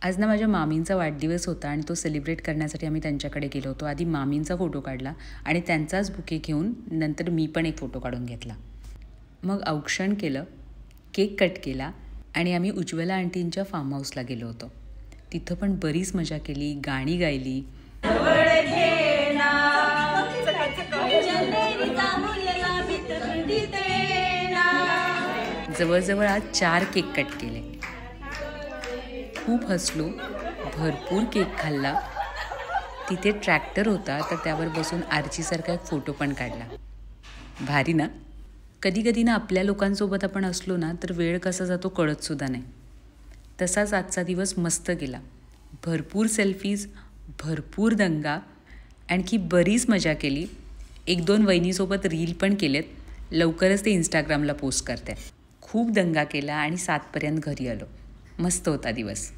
आज ना माझ्या मामींचा वाढदिवस होता आणि तो सेलिब्रेट करण्यासाठी आम्ही त्यांच्याकडे गेलो होतो. आधी मामींचा फोटो काढला आणि त्यांचाच बुके घेऊन नंतर मी पण एक फोटो काढून घेतला. मग औक्षण केलं, केक कट केला आणि आम्ही उज्ज्वला आंटींच्या फार्म हाऊसला गेलो होतो. तिथं पण बरीच मजा केली, गाणी गायली. जवळजवळ आज 4 केक कट केले. खूप हसलो, भरपूर केक खाल्ला. तिथे ट्रॅक्टर होता तर त्यावर बसून आरचीसारखा एक फोटो पण काढला. भारी ना? कधी कधी ना आपल्या लोकांसोबत आपण असलो ना तर वेळ कसा जातो कळतसुद्धा नाही. तसाच आजचा दिवस मस्त गेला. भरपूर सेल्फीज, भरपूर दंगा, आणखी बरीच मजा केली. 1-2 वहिनीसोबत रील पण केलेत. लवकरच ते इंस्टाग्रामला पोस्ट करते. खूप दंगा केला आणि 7 पर्यंत घरी आलो. मस्त होता दिवस.